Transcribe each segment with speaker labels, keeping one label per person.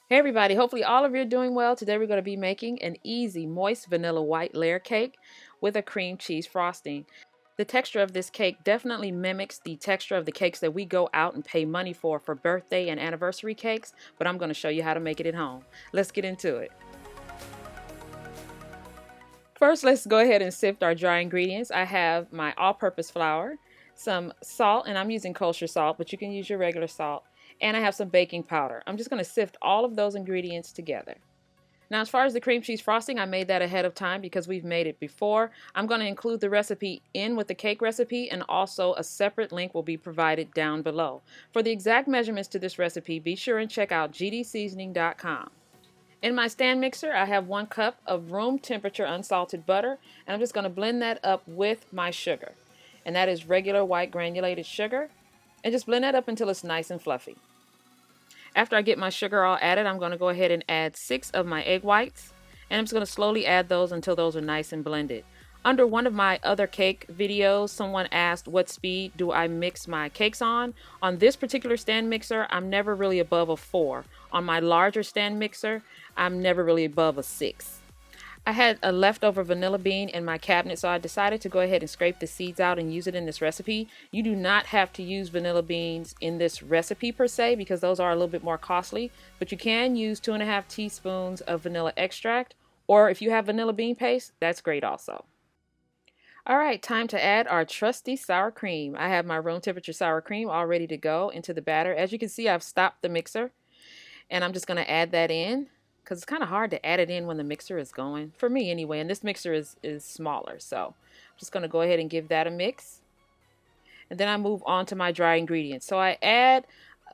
Speaker 1: Hey everybody, hopefully all of you are doing well. Today we're going to be making an easy moist vanilla white layer cake with a cream cheese frosting. The texture of this cake definitely mimics the texture of the cakes that we go out and pay money for birthday and anniversary cakes, but I'm going to show you how to make it at home. Let's get into it. First, let's go ahead and sift our dry ingredients. I have my all-purpose flour, some salt, and I'm using kosher salt, but you can use your regular salt, and I have some baking powder. I'm just going to sift all of those ingredients together. Now, as far as the cream cheese frosting, I made that ahead of time because we've made it before. I'm going to include the recipe in with the cake recipe, and also a separate link will be provided down below. For the exact measurements to this recipe, be sure and check out gdseasoning.com. In my stand mixer, I have 1 cup of room temperature unsalted butter, and I'm just going to blend that up with my sugar. And that is regular white granulated sugar. And just blend that up until it's nice and fluffy. After I get my sugar all added, I'm going to go ahead and add 6 of my egg whites. And I'm just going to slowly add those until those are nice and blended. Under one of my other cake videos, someone asked what speed do I mix my cakes on. On this particular stand mixer, I'm never really above a 4. On my larger stand mixer, I'm never really above a 6. I had a leftover vanilla bean in my cabinet, so I decided to go ahead and scrape the seeds out and use it in this recipe. You do not have to use vanilla beans in this recipe per se, because those are a little bit more costly, but you can use 2.5 teaspoons of vanilla extract, or if you have vanilla bean paste, that's great also. Alright, time to add our trusty sour cream. I have my room temperature sour cream all ready to go into the batter. As you can see, I've stopped the mixer, and I'm just going to add that in, because it's kind of hard to add it in when the mixer is going, for me anyway, and this mixer is smaller, so I'm just going to go ahead and give that a mix. And then I move on to my dry ingredients. So I add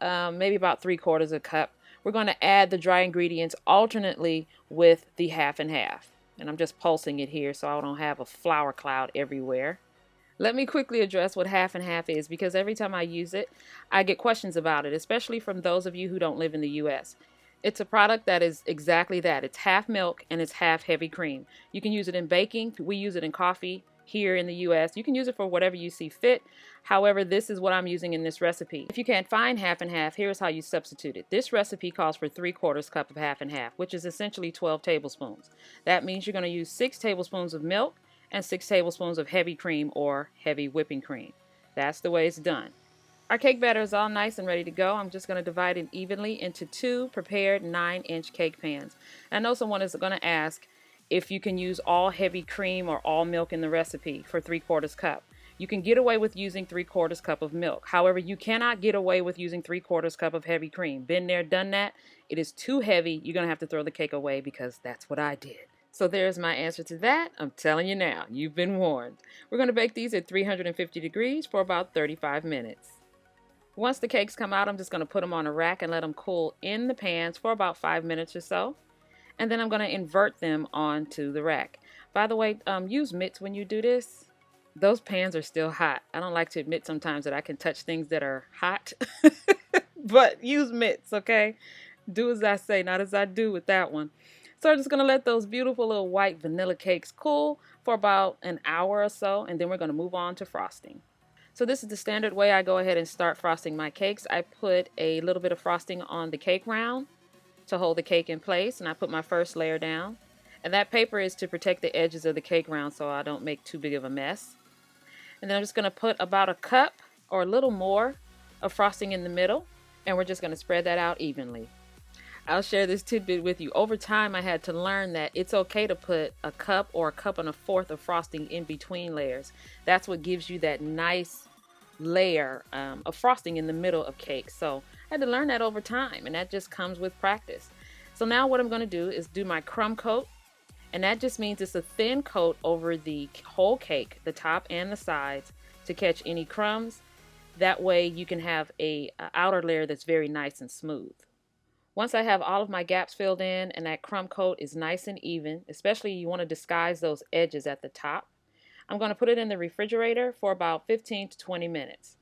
Speaker 1: maybe about 3/4 cup. We're going to add the dry ingredients alternately with the half and half. And I'm just pulsing it here so I don't have a flour cloud everywhere. Let me quickly address what half and half is, because every time I use it, I get questions about it, especially from those of you who don't live in the U.S. It's a product that is exactly that. It's half milk and it's half heavy cream. You can use it in baking. We use it in coffee here in the U.S. You can use it for whatever you see fit. However, this is what I'm using in this recipe. If you can't find half and half, here's how you substitute it. This recipe calls for 3/4 cup of half and half, which is essentially 12 tablespoons. That means you're going to use 6 tablespoons of milk and 6 tablespoons of heavy cream or heavy whipping cream. That's the way it's done. Our cake batter is all nice and ready to go. I'm just going to divide it evenly into 2 prepared 9-inch cake pans. I know someone is going to ask if you can use all heavy cream or all milk in the recipe for 3/4 cup. You can get away with using 3/4 cup of milk. However, you cannot get away with using 3/4 cup of heavy cream. Been there, done that. It is too heavy. You're going to have to throw the cake away, because that's what I did. So there's my answer to that. I'm telling you now, you've been warned. We're going to bake these at 350 degrees for about 35 minutes. Once the cakes come out, I'm just going to put them on a rack and let them cool in the pans for about 5 minutes or so. And then I'm going to invert them onto the rack. By the way, use mitts when you do this. Those pans are still hot. I don't like to admit sometimes that I can touch things that are hot. But use mitts, okay? Do as I say, not as I do with that one. So I'm just going to let those beautiful little white vanilla cakes cool for about an hour or so. And then we're going to move on to frosting. So this is the standard way I go ahead and start frosting my cakes. I put a little bit of frosting on the cake round to hold the cake in place, and I put my first layer down. And that paper is to protect the edges of the cake round so I don't make too big of a mess. And then I'm just going to put about a cup or a little more of frosting in the middle, and we're just going to spread that out evenly. I'll share this tidbit with you. Over time, I had to learn that it's okay to put a cup or a cup and a fourth of frosting in between layers. That's what gives you that nice layer of frosting in the middle of cake. So I had to learn that over time, and that just comes with practice. So now what I'm going to do is do my crumb coat, and that just means it's a thin coat over the whole cake, the top and the sides, to catch any crumbs. That way you can have a outer layer that's very nice and smooth. Once I have all of my gaps filled in and that crumb coat is nice and even, especially you want to disguise those edges at the top, I'm going to put it in the refrigerator for about 15 to 20 minutes.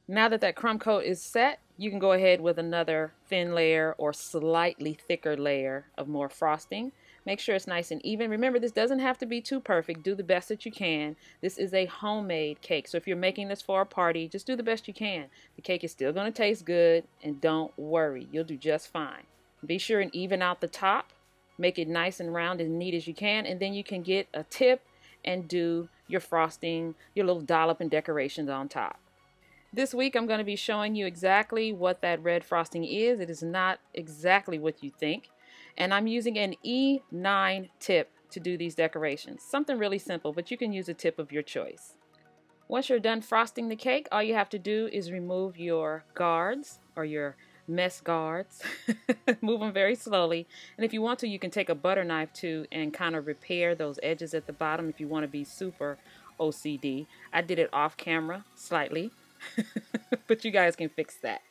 Speaker 1: Now that that crumb coat is set, you can go ahead with another thin layer or slightly thicker layer of more frosting. Make sure it's nice and even. Remember, this doesn't have to be too perfect. Do the best that you can. This is a homemade cake, so if you're making this for a party, just do the best you can. The cake is still going to taste good, and don't worry, you'll do just fine. Be sure and even out the top. Make it nice and round and neat as you can, and then you can get a tip and do your frosting, your little dollop and decorations on top. This week I'm going to be showing you exactly what that red frosting is. It is not exactly what you think. And I'm using an E9 tip to do these decorations. Something really simple, but you can use a tip of your choice. Once you're done frosting the cake, all you have to do is remove your guards or your mess guards. Move them very slowly. And if you want to, you can take a butter knife too and kind of repair those edges at the bottom if you want to be super OCD. I did it off camera slightly, but you guys can fix that.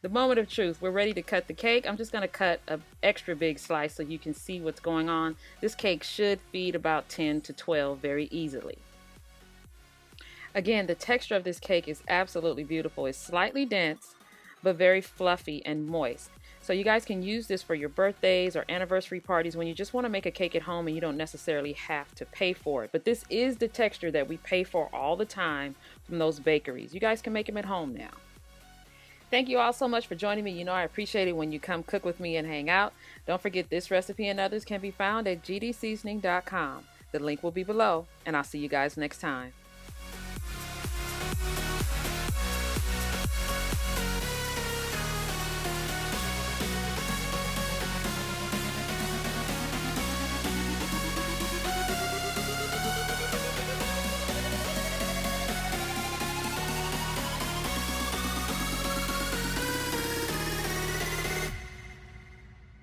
Speaker 1: The moment of truth, we're ready to cut the cake. I'm just going to cut an extra big slice so you can see what's going on. This cake should feed about 10 to 12 very easily. Again, the texture of this cake is absolutely beautiful. It's slightly dense, but very fluffy and moist. So you guys can use this for your birthdays or anniversary parties when you just want to make a cake at home and you don't necessarily have to pay for it. But this is the texture that we pay for all the time from those bakeries. You guys can make them at home now. Thank you all so much for joining me. You know I appreciate it when you come cook with me and hang out. Don't forget, this recipe and others can be found at gdseasoning.com. The link will be below, and I'll see you guys next time.